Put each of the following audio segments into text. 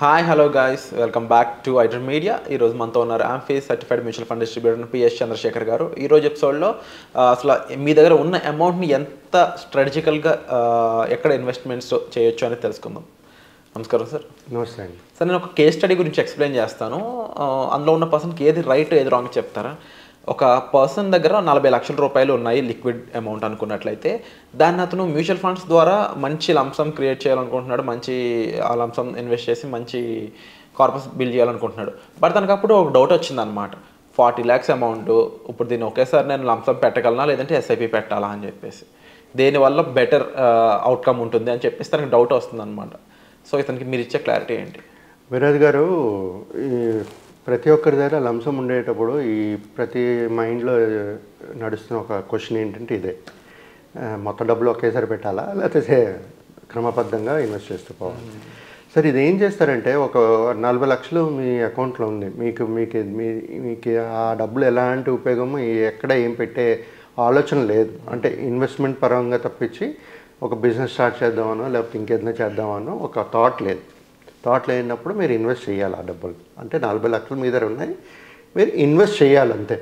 Hi hello guys, welcome back to iDream media. ఈరోజు మనతో ఉన్నారు AMFI's certified mutual fund distributor P S Chandrashekar గారు. ఈరోజు ఎపిసోడ్లో అసలు మీ దగ్గర ఉన్న అమౌంట్ని ఎంత స్ట్రాటజికల్గా ఎక్కడ ఇన్వెస్ట్మెంట్స్ చేయొచ్చు అని తెలుసుకుందాం. నమస్కారం సార్. నమస్తే అండి. సార్, నేను ఒక కేస్ స్టడీ గురించి ఎక్స్ప్లెయిన్ చేస్తాను. అందులో ఉన్న పర్సన్కి ఏది రైట్ ఏది రాంగ్ చెప్తారా? ఒక పర్సన్ దగ్గర 40 లక్షల రూపాయలు ఉన్నాయి లిక్విడ్ అమౌంట్ అనుకున్నట్లయితే, దాన్ని అతను మ్యూచువల్ ఫండ్స్ ద్వారా మంచి లంసమ్ క్రియేట్ చేయాలనుకుంటున్నాడు. మంచి ఆ లంసమ్ ఇన్వెస్ట్ చేసి మంచి కార్పస్ బిల్డ్ చేయాలనుకుంటున్నాడు. బట్ తనకు అప్పుడు ఒక డౌట్ వచ్చిందనమాట. 40 lakhs అమౌంట్, ఇప్పుడు దీన్ని ఒకేసారి నేను లంసమ్ పెట్టగలనా లేదంటే ఎస్ఐపి పెట్టాలా అని చెప్పేసి, దేనివల్ల బెటర్ అవుట్కమ్ ఉంటుంది అని చెప్పేసి తనకు డౌట్ వస్తుందన్నమాట. సో ఇతనికి మీరు ఇచ్చే క్లారిటీ ఏంటి? విరాజ్ గారు, ఈ ప్రతి ఒక్కరి దగ్గర లంసం ఉండేటప్పుడు ఈ ప్రతి మైండ్లో నడుస్తున్న ఒక క్వశ్చన్ ఏంటంటే ఇదే: మొత్తం డబ్బులు ఒకేసారి పెట్టాలా లేకపోతే క్రమబద్ధంగా ఇన్వెస్ట్ చేస్తూ పోవాలి. సరే, ఇది ఏం చేస్తారంటే, ఒక 40 లక్షలు మీ అకౌంట్లో ఉంది, మీకు మీకు మీకు ఆ డబ్బులు ఎలాంటి ఉపయోగము ఎక్కడ ఏం పెట్టే ఆలోచన లేదు. అంటే ఇన్వెస్ట్మెంట్ పరంగా తప్పించి ఒక బిజినెస్ స్టార్ట్ చేద్దామనో లేకపోతే ఇంకేదైనా చేద్దామనో ఒక థాట్ లేదు. థాట్ లేనప్పుడు మీరు ఇన్వెస్ట్ చేయాలి. ఆ డబ్బులు అంటే 40 లక్షలు మీ దగ్గర ఉన్నాయి, మీరు ఇన్వెస్ట్ చేయాలి అంతే.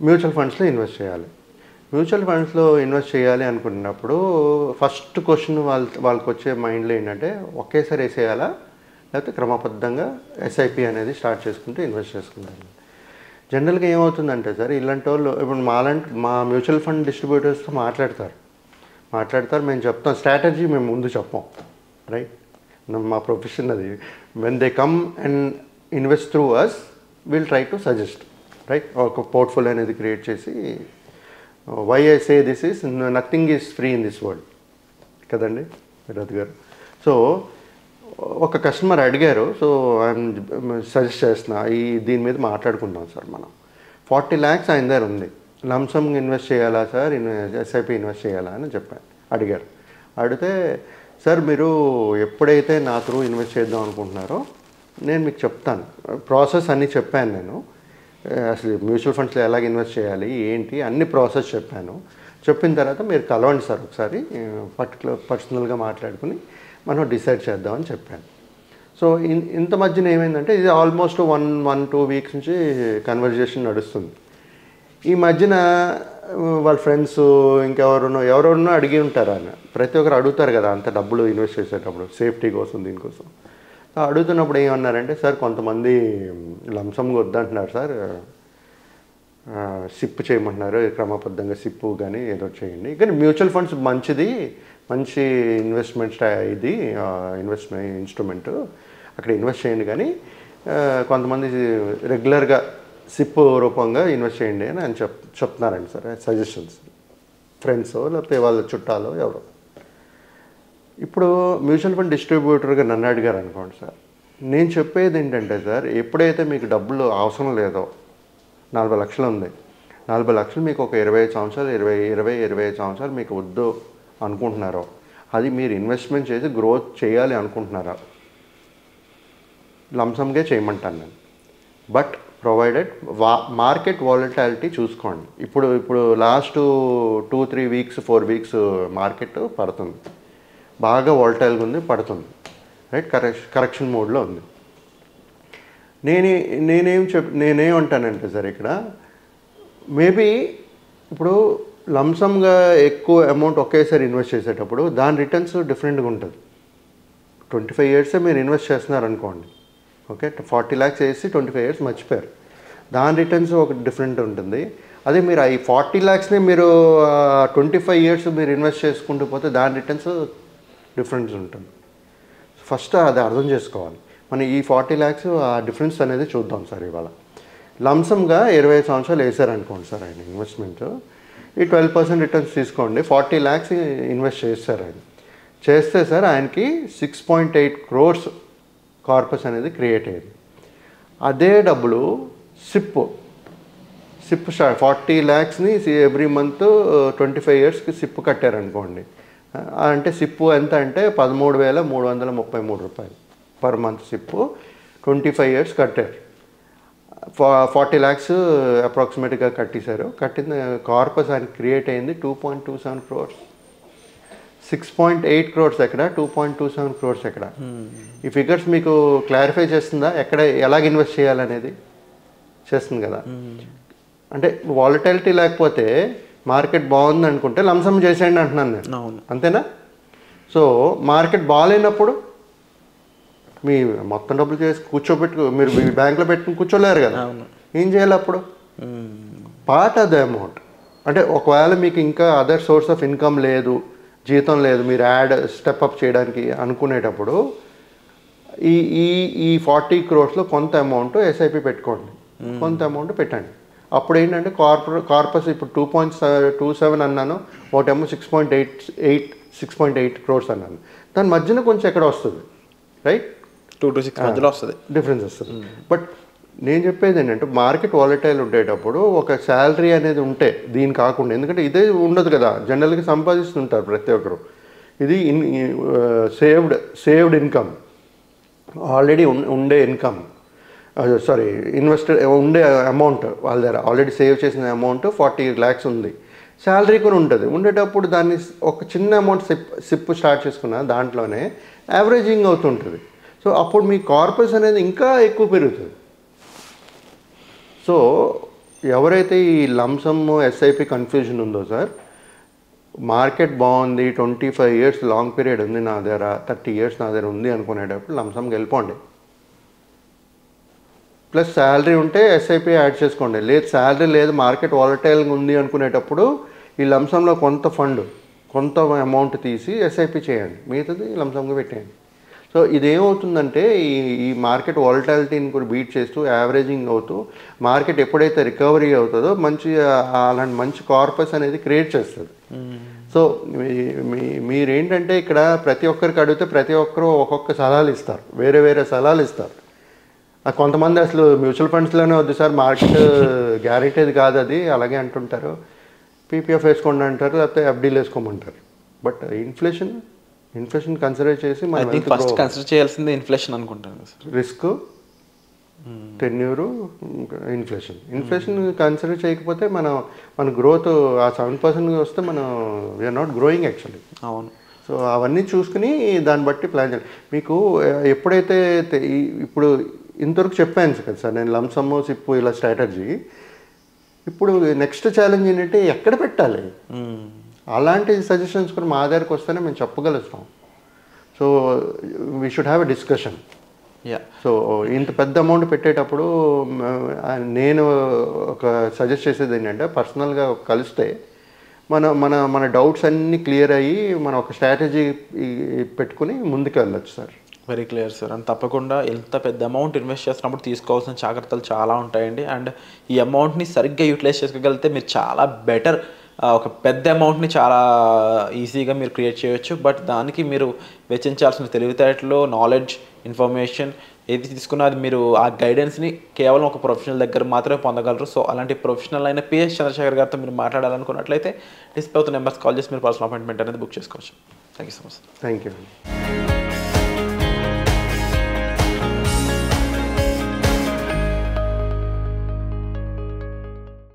మ్యూచువల్ ఫండ్స్లో ఇన్వెస్ట్ చేయాలి. మ్యూచువల్ ఫండ్స్లో ఇన్వెస్ట్ చేయాలి అనుకున్నప్పుడు ఫస్ట్ క్వశ్చన్ వాళ్ళకి వచ్చే మైండ్లో ఏంటంటే, ఒకేసారి వేసేయాలా లేకపోతే క్రమబద్ధంగా ఎస్ఐపి అనేది స్టార్ట్ చేసుకుంటూ ఇన్వెస్ట్ చేసుకుంటారు. జనరల్గా ఏమవుతుందంటే సార్, ఇలాంటి వాళ్ళు ఇప్పుడు మా మ్యూచువల్ ఫండ్ డిస్ట్రిబ్యూటర్స్తో మాట్లాడతారు. మేము చెప్తాం స్ట్రాటజీ, మేము ముందు చెప్పాం. రైట్, మా ప్రొఫెషన్ అది. When they come and invest through us, will try to suggest. Right, ఒక పోర్ట్ఫోలియో అనేది క్రియేట్ చేసి, why I say this is nothing is free in this world కదండి విరాజ్ గారు. సో ఒక కస్టమర్ అడిగారు, సో ఐఎమ్ సజెస్ట్ చేస్తున్నా, దీని మీద మాట్లాడుకుందాం సార్. మనం 40 lakhs ఆయన దగ్గర ఉంది, లంసమ్ ఇన్వెస్ట్ చేయాలా సార్, ఎస్ఐపి ఇన్వెస్ట్ చేయాలా అని అడిగారు. అడిగితే, సార్ మీరు ఎప్పుడైతే నా త్రూ ఇన్వెస్ట్ చేద్దాం అనుకుంటున్నారో నేను మీకు చెప్తాను, ప్రాసెస్ అన్నీ చెప్పాను. నేను అసలు మ్యూచువల్ ఫండ్స్లో ఎలాగ ఇన్వెస్ట్ చేయాలి ఏంటి అన్ని ప్రాసెస్ చెప్పాను. చెప్పిన తర్వాత మీరు కలవండి సార్, ఒకసారి పర్సనల్గా మాట్లాడుకుని మనం డిసైడ్ చేద్దామని చెప్పాను. సో ఇంత మధ్యన ఏమైందంటే, ఇది ఆల్మోస్ట్ 1-2 weeks నుంచి కన్వర్జేషన్ నడుస్తుంది. ఈ మధ్యన వాళ్ళ ఫ్రెండ్స్ ఎవరెవరినో అడిగి ఉంటారు. ఆయన ప్రతి ఒక్కరు అడుగుతారు కదా, అంత డబ్బులు ఇన్వెస్ట్ చేసేటప్పుడు సేఫ్టీ కోసం దీనికోసం. అడుగుతున్నప్పుడు ఏమన్నారంటే, సార్ కొంతమంది లంసమ్గా వద్దంటున్నారు సార్, సిప్ చేయమంటున్నారు, క్రమబద్ధంగా సిప్పు కానీ ఏదో చేయండి, కానీ మ్యూచువల్ ఫండ్స్ మంచి ఇన్వెస్ట్మెంట్ ఇది ఇన్వెస్ట్మెంట్ ఇన్స్ట్రుమెంట్, అక్కడ ఇన్వెస్ట్ చేయండి, కానీ కొంతమంది రెగ్యులర్గా సిప్ రూపంగా ఇన్వెస్ట్ చేయండి అని చెప్తున్నారండి సార్. సజెషన్స్ ఫ్రెండ్స్ లేకపోతే వాళ్ళ చుట్టాలు ఎవరో. ఇప్పుడు మ్యూచువల్ ఫండ్ డిస్ట్రిబ్యూటర్గా నన్ను అడిగారు అనుకోండి సార్, నేను చెప్పేది ఏంటంటే సార్, ఎప్పుడైతే మీకు డబ్బులు అవసరం లేదో, 40 లక్షలు ఉంది, 40 లక్షలు మీకు ఒక 25 సంవత్సరాలు 25 సంవత్సరాలు మీకు వద్దు అనుకుంటున్నారో, అది మీరు ఇన్వెస్ట్మెంట్ చేసి గ్రోత్ చేయాలి అనుకుంటున్నారా, లంసమ్గా చేయమంటాను నేను. బట్ ప్రొవైడెడ్ మార్కెట్ వాలటాలిటీ చూసుకోండి. ఇప్పుడు లాస్ట్ 2-3 weeks 4 weeks మార్కెట్ పడుతుంది, బాగా వాలటైల్గా ఉంది, పడుతుంది. రైట్, కరెక్షన్ మోడ్లో ఉంది. నేనేమంటానంటే సార్, ఇక్కడ మేబీ ఇప్పుడు లంసమ్గా ఎక్కువ అమౌంట్ ఒకేసారి ఇన్వెస్ట్ చేసేటప్పుడు దాని రిటర్న్స్ డిఫరెంట్గా ఉంటుంది. 25 years మీరు ఇన్వెస్ట్ చేస్తున్నారు అనుకోండి, ఓకే, 40 lakhs వేసి 25 years మర్చిపోయారు, దాని రిటర్న్స్ ఒక డిఫరెంట్ ఉంటుంది. అదే మీరు ఈ 40 lakhsని మీరు 25 years మీరు ఇన్వెస్ట్ చేసుకుంటూ పోతే దాని రిటర్న్స్ డిఫరెన్స్ ఉంటుంది. ఫస్ట్ అది అర్థం చేసుకోవాలి. మనం ఈ 40 lakhs ఆ డిఫరెన్స్ అనేది చూద్దాం సార్. ఇవాళ లంసమ్గా 25 సంవత్సరాలు వేసారనుకోండి సార్, ఆయన ఇన్వెస్ట్మెంట్ ఈ 12% రిటర్న్స్ తీసుకోండి, 40 lakhs ఇన్వెస్ట్ చేస్తారు. ఆయన చేస్తే సార్ ఆయనకి 6.8 crores కార్పస్ అనేది క్రియేట్ అయ్యింది. అదే డబ్బులు సిప్ 40 lakhsని ఎవ్రీ మంత్ 25 yearsకి సిప్ కట్టారనుకోండి, అంటే సిప్పు ఎంత అంటే 13,333 రూపాయలు పర్ మంత్ సిప్పు 25 years కట్టారు. 40 lakhs అప్రాక్సిమేట్గా కట్టేశారు. కట్టిన కార్పస్ ఆయన క్రియేట్ అయింది 2.27 crores. 6.8 crores ఎక్కడ, 2.27 crores ఎక్కడ? ఈ ఫిగర్స్ మీకు క్లారిఫై చేస్తుందా ఎక్కడ ఎలాగ ఇన్వెస్ట్ చేయాలనేది? చేస్తుంది కదా. అంటే వాలటిలిటీ లేకపోతే మార్కెట్ బాగుంది అనుకుంటే లంసమ్ చేసేయండి అంటున్నాను నేను, అంతేనా? సో మార్కెట్ బాగాలేనప్పుడు మీ మొత్తం డబ్బులు చేసి కూర్చోబెట్టు, మీరు మీ బ్యాంక్లో పెట్టుకుని కూర్చోలేరు కదా, ఏం చేయాలి అప్పుడు? పార్ట్ ఆఫ్ ద అమౌంట్, అంటే ఒకవేళ మీకు ఇంకా అదర్ సోర్స్ ఆఫ్ ఇన్కమ్ లేదు, జీతం లేదు, మీరు యాడ్ స్టెప్అప్ చేయడానికి అనుకునేటప్పుడు ఈ ఈ ఈ 40 crores కొంత అమౌంట్ ఎస్ఐపి పెట్టుకోండి, కొంత అమౌంట్ పెట్టండి. అప్పుడు ఏంటంటే కార్పస్ ఇప్పుడు 2.27 అన్నాను, ఒకటేమో 6.8 crores అన్నాను, దాని మధ్యన కొంచెం ఎక్కడ వస్తుంది, రైట్? 2 to 6 మధ్యలో వస్తుంది, డిఫరెన్స్ వస్తుంది. బట్ నేను చెప్పేది ఏంటంటే మార్కెట్ వాలటైల్ ఉండేటప్పుడు ఒక శాలరీ అనేది ఉంటే దీని కాకుండా, ఎందుకంటే ఇదే ఉండదు కదా, జనరల్గా సంపాదిస్తుంటారు ప్రతి ఒక్కరు, ఇది సేవ్డ్ ఇన్కమ్, ఆల్రెడీ ఉండే ఇన్కమ్, సారీ ఇన్వెస్టర్ ఉండే అమౌంట్ వాళ్ళ దగ్గర ఆల్రెడీ సేవ్ చేసిన అమౌంట్ 40 lakhs ఉంది, శాలరీ కూడా ఉంటుంది. ఉండేటప్పుడు దాన్ని ఒక చిన్న అమౌంట్ సిప్ స్టార్ట్ చేసుకున్న దాంట్లోనే యావరేజింగ్ అవుతుంటుంది. సో అప్పుడు మీ కార్పస్ అనేది ఇంకా ఎక్కువ పెరుగుతుంది. సో ఎవరైతే ఈ లంసమ్ ఎస్ఐపి కన్ఫ్యూజన్ ఉందో సార్, మార్కెట్ బాగుంది, 25 years లాంగ్ పీరియడ్ ఉంది నా దగ్గర, 30 years నా దగ్గర ఉంది అనుకునేటప్పుడు లంసమ్కి వెళ్ళిపోండి. ప్లస్ శాలరీ ఉంటే ఎస్ఐపి యాడ్ చేసుకోండి. లేదు శాలరీ లేదు, మార్కెట్ వాలటైల్గా ఉంది అనుకునేటప్పుడు ఈ లంసంలో కొంత ఫండ్, కొంత అమౌంట్ తీసి ఎస్ఐపి చేయండి, మిగతాది లంసంగా పెట్టేయండి. సో ఇదేమవుతుందంటే ఈ మార్కెట్ వాలటాలిటీని కూడా బీట్ చేస్తూ యావరేజింగ్ అవుతూ మార్కెట్ ఎప్పుడైతే రికవరీ అవుతుందో అలాంటి మంచి కార్పస్ అనేది క్రియేట్ చేస్తుంది. సో మీరేంటంటే ఇక్కడ ప్రతి ఒక్కరికి అడిగితే ప్రతి ఒక్కరు ఒక్కొక్క సలహాలు ఇస్తారు, వేరే వేరే సలహాలు ఇస్తారు. కొంతమంది అసలు మ్యూచువల్ ఫండ్స్లోనే వద్దు సార్, మార్కెట్ గ్యారెంటీది కాదు అది, అలాగే అంటుంటారు. పీపీఎఫ్ వేసుకోండి అంటారు, లేకపోతే ఎఫ్డీలు వేసుకోమంటారు. బట్ ఇన్ఫ్లేషన్ కన్సిడర్ చేసి మనం ఫస్ట్ కన్సిడర్ చేయాల్సిందే ఇన్ఫ్లేషన్ అనుకుంటాను. రిస్క్, టెన్యూరు, ఇన్ఫ్లేషన్ కన్సిడర్ చేయకపోతే మన గ్రోత్ ఆ 7% వస్తే మనం వీఆర్ నాట్ గ్రోయింగ్ యాక్చువల్లీ. అవును. సో అవన్నీ చూసుకుని దాన్ని బట్టి ప్లాన్ చేయాలి. మీకు ఎప్పుడైతే ఇప్పుడు ఇంతవరకు చెప్పాను కదా సార్ నేను లంసమ్ సిప్ ఇలా స్ట్రాటజీ, ఇప్పుడు నెక్స్ట్ ఛాలెంజ్ ఏంటంటే ఎక్కడ పెట్టాలి, అలాంటి సజెషన్స్ కూడా మా దగ్గరకు వస్తేనే మేము చెప్పగలుగుతాం. So we should have a discussion. So ఇంత పెద్ద అమౌంట్ పెట్టేటప్పుడు నేను ఒక సజెస్ట్ చేసేది ఏంటంటే పర్సనల్గా కలిస్తే మన డౌట్స్ అన్నీ క్లియర్ అయ్యి మనం ఒక స్ట్రాటజీ పెట్టుకుని ముందుకు వెళ్ళొచ్చు sir. Very clear sir. And తప్పకుండా ఎంత పెద్ద అమౌంట్ ఇన్వెస్ట్ చేస్తున్నప్పుడు తీసుకోవాల్సిన జాగ్రత్తలు చాలా ఉంటాయండి. అండ్ ఈ అమౌంట్ని సరిగ్గా యూటిలైజ్ చేసుకోగలిగితే మీరు చాలా బెటర్ ఒక పెద్ద అమౌంట్ని చాలా ఈజీగా మీరు క్రియేట్ చేయొచ్చు. బట్ దానికి మీరు వెచ్చించాల్సిన తెలివితేటలు, నాలెడ్జ్, ఇన్ఫర్మేషన్ ఏది తీసుకున్నా అది మీరు ఆ గైడెన్స్ని కేవలం ఒక ప్రొఫెషనల్ దగ్గర మాత్రమే పొందగలరు. సో అలాంటి ప్రొఫెషనల్ అయిన పిఎస్ చంద్రశేఖర్ గారితో మీరు మాట్లాడాలనుకున్నట్లయితే డిస్ప్లే అవుతున్న నెంబర్స్ కాల్ చేసి మీరు పర్సనల్ అపాయింట్మెంట్ అనేది బుక్ చేసుకోవచ్చు. Thank you so much. Thank you.